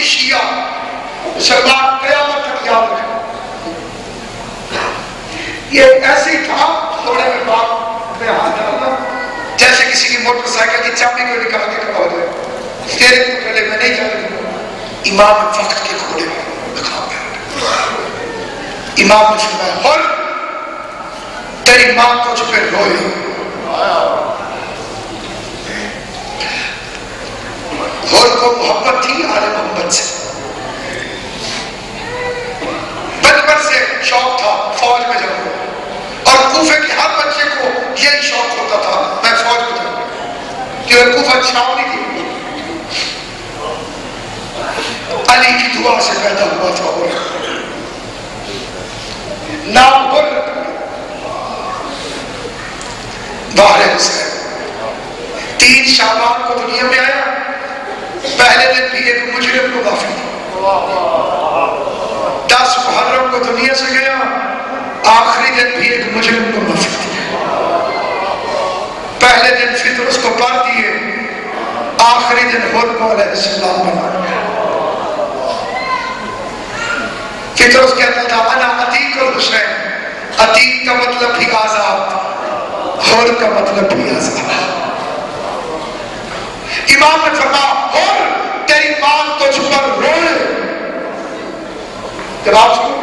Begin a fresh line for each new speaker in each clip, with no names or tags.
شیعہ مسلمان قیامت تک یاد رکھنا. یہ ایسے ہی تھا تھوڑے میں باپ میں ہاتھ ڈالنا جیسے کسی کی موٹر سائیکل کی چابی کو نکال کے کھڑا ہو جائے. تیرے تو پہلے میں نہیں جانا. امام وقت کے گھوڑے دکھا گیا. امام نے فرمایا اور تیری ماں تجھ پہ روئے. اور کو محبت تھی آل محمد سے. بچپن سے شوق تھا فوج میں جاؤں اور کوفے کے ہر بچے کو یہی شوق ہوتا تھا میں فوج میں جاؤں کیونکہ کوفہ چھاؤنی تھی. علی کی دعا سے پیدا ہوا تھا اور نام اور باہر حسین 3 شعبان کو دنیا میں آیا. پہلے دن بھی ایک مجرم کو معافی دی. 10 محرم کو دنیا سے گیا. آخری دن بھی ایک مجرم کو معافی دی. پہلے دن فطر اس کو پڑھ دیے. آخری دن حرم علیہ السلام بنا. فطر اس کہتا تھا انا عتیق الحسین. عتیق کا مطلب بھی آزاد, حر کا مطلب بھی آزاد. امام نے فرمایا اور تیری ماں تجھ پر روئے. جواب سنو,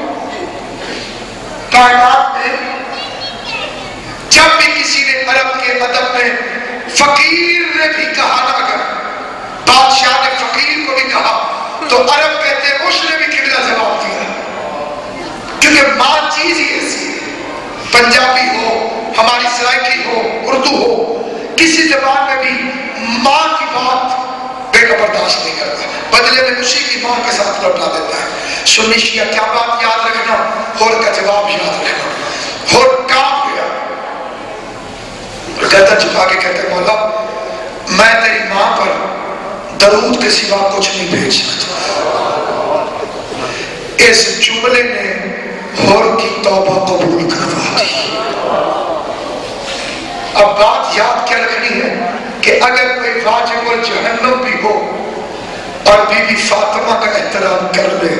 کائنات میں جب بھی کسی نے عرب کے ادب میں فقیر نے بھی کہا نہ اگر بادشاہ نے فقیر کو بھی کہا تو عرب کہتے ہیں اس نے بھی قبلہ جواب دیا. کیونکہ ماں چیز ہی ایسی ہے. پنجابی ہو, ہماری سرائکی ہو, اردو ہو, کسی زبان میں بھی ماں کی بات بیٹا برداشت نہیں کرتا, بدلے میں اسی کی ماں کے ساتھ لوٹا دیتا ہے. سنی شیعہ کیا بات یاد رکھنا, ہور کا جواب یاد رکھنا. ہور کام گیا کہتا چھپا کے کہتے مولا میں تیری ماں پر درود کے سوا کچھ نہیں بھیج سکتا. اس جملے نے ہور کی توبہ قبول کروا دی. اب بات یاد کیا رکھنی ہے کہ اگر کوئی واجب الجہنم بھی ہو اور بی بی فاطمہ کا احترام کر لے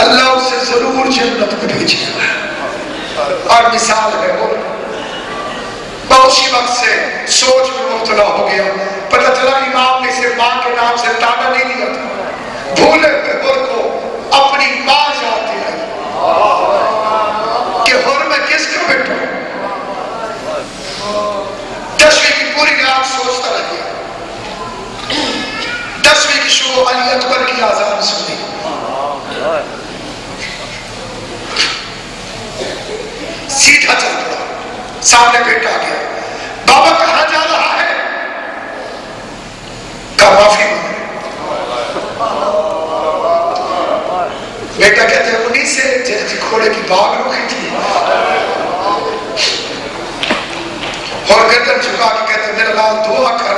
اللہ اسے ضرور جنت میں بھیجے گا. اور مثال ہے وہ بہت سی وقت سے سوچ میں مبتلا ہو گیا. پتہ چلا امام نے اسے ماں کے نام سے تانا نہیں دیا تھا. بھولے ہوئے کو اپنی ماں یاد دلائی کہ ہر میں کس کا بیٹا ہوں. 10ویں کی پوری رات سوچتا رہ گیا. 10ویں کی شروع علی اکبر کی آزان سنی. سیدھا چل پڑا, سامنے بیٹا آ گیا. بابا کہاں جا رہا ہے؟ کہا معافی مانگے. بیٹا کہتے ہیں انہیں سے جیسے گھوڑے کی باغ روکی تھی. اور گردن جھکا کے کہتے ہیں میرا لال دعا کر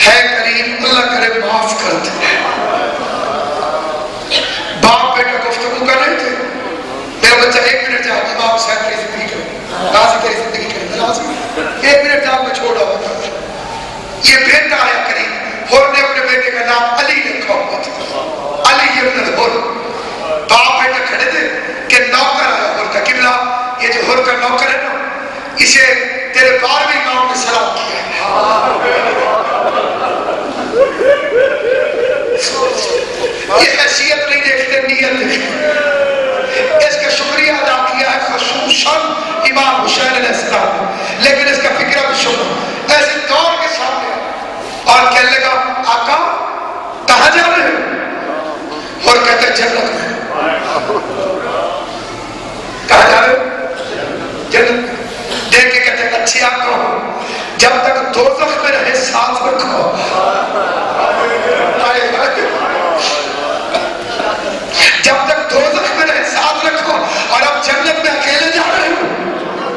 ہے کریم اللہ کرے معاف کر دے. باپ بیٹا گفتگو کر رہے تھے. میرا بچہ 1 منٹ جاؤ امام صاحب کی زندگی کرے, غازی کی زندگی کرے, 1 منٹ جاؤ میں چھوڑا ہوتا. یہ بیٹا آیا کریم اور نے اپنے بیٹے کا نام علی رکھا ہوا تھا. علی ابن الحر. باپ بیٹا کھڑے تھے کہ نوکر آیا ہر کا. قبلہ یہ جو ہر کا نوکر ہے نا اسے تیرے 12ویں گاؤں میں سلام کیا ہے. یہ حیثیت نہیں دیکھتے, نیت دیکھتے. اس کا شکریہ ادا کیا ہے خصوصاً امام حسین علیہ السلام نے. لیکن اس کا فکرہ بھی سنو ایسے دور کے سامنے اور کہنے لگا آقا کہاں جا رہے ہو؟ اور کہتے ہیں جنت میں. کہاں جا رہے ہو؟ جنت. دیکھ کے کہتے ہیں اچھی آپ کہو جب تک دوزخ میں رہے ساتھ رکھو. جب تک دوزخ میں رہے ساتھ رکھو. اور اب جنت میں اکیلے جا رہے ہو,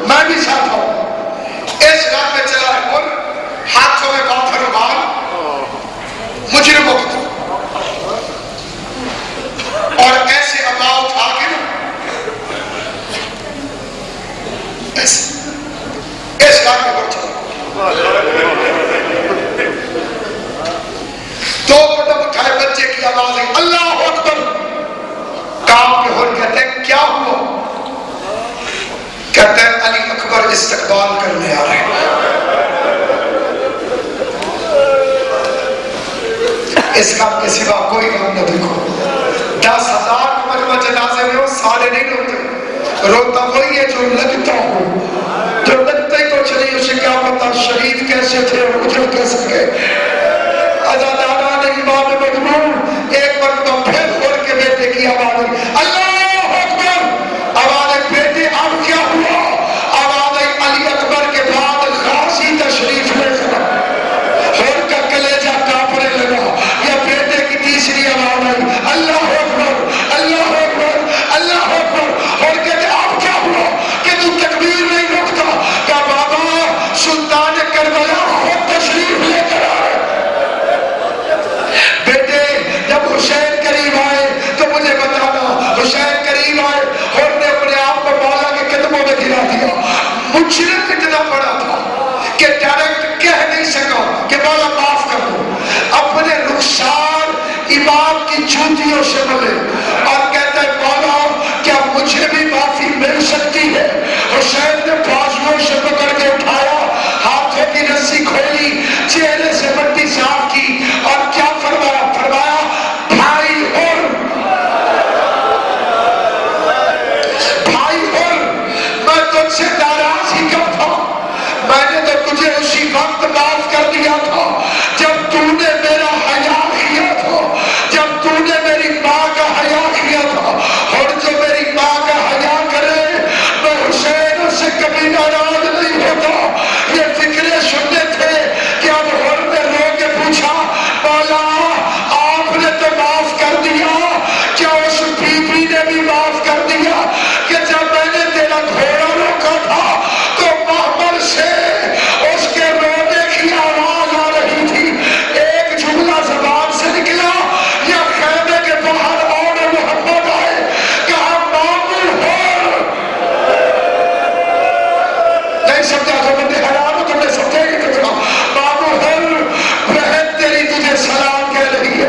میں بھی ساتھ ہوں. اس رات میں چلا ہے اور ہاتھوں میں بات رومال مجرموں کی طرح اور ایسے اباؤ اٹھا کے ایسے اس رات میں بڑھ چلا. دو قدم اٹھائے، بچے کی آواز ہے اللہ اکبر، کام کے ہور کہتے ہیں کیا ہوا؟ کہتے ہیں علی اکبر استقبال کرنے آ رہے ہیں۔ اس کام کے سوا کوئی کام نہ دیکھو۔ 10,000 مجمع جنازے میں ہو، سارے نہیں روتے، روتا وہی ہے جو لگتا ہو، جو لگتا ہی کچھ نہیں، اسے کیا پتا شہید کیسے تھے اور اجڑ کیسے گئے۔ ازادانہ نے امام مجموع ایک مرتبہ پھر کھول کے بیٹے کی آواز ہوئی اللہ اکبر، آواز ہے بیٹے اب کیا ہوا؟ آواز ہے علی اکبر کے بعد غازی تشریف لے کر اور کا کلیجہ کانپنے لگا۔ یا بیٹے کی تیسری آواز آئی اللہ اکبر اللہ اکبر اللہ اکبر، اور کہتے اب کیا ہوا کہ تو تکبیر نہیں رکھتا؟ کہ بابا سلطان کربلا خود تشریف لے کر آئے۔ بیٹے جب حسین قریب آئے تو مجھے بتانا، حسین قریب آئے اور نے اپنے آپ کو مولا کے قدموں میں گرا دیا۔ مجرم اتنا بڑا تھا کہ ڈائریکٹ کہہ نہیں سکا کہ مولا معاف کر دو، اپنے رخسار امام کی جوتیوں سے ملے اور کہتا ہے مولا کیا مجھے بھی معافی مل سکتی ہے؟ حسین نے بازوؤں سے پکڑ کے اٹھایا، ہاتھوں کی رسی کھولی، چہرے سے مٹی صاف کی اور کیا فرمایا؟ فرمایا بھائی ہر میں تجھ سے ناراض ہی کب تھا؟ میں نے تو تجھے اسی وقت معاف کر دیا تھا جب تو نے میرا حیا کیا تھا، جب تو نے میری ماں کا حیا کیا تھا، اور جو میری ماں کا حیا کرے میں حسین سے کبھی ناراض نہیں ہوتا۔ یہ فکرے سننے تھے کہ اب ہر نے رو کے پوچھا مولا آپ نے تو معاف کر دیا، کیا اس بی بی نے بھی معاف کر دیا کہ جب میں نے تیرا گھوڑا روکا تھا تو محمل سے اس کے رونے کی آواز آ رہی تھی، ایک جملہ زبان سے نکلا یا خیمے کے باہر اور محمد آئے، کہا معمول ہو نہیں سمجھا تو بندے حیران ہو، تم نے سمجھے گی کچھ معمول ہو بہن تیری تجھے سلام کہہ رہی ہے۔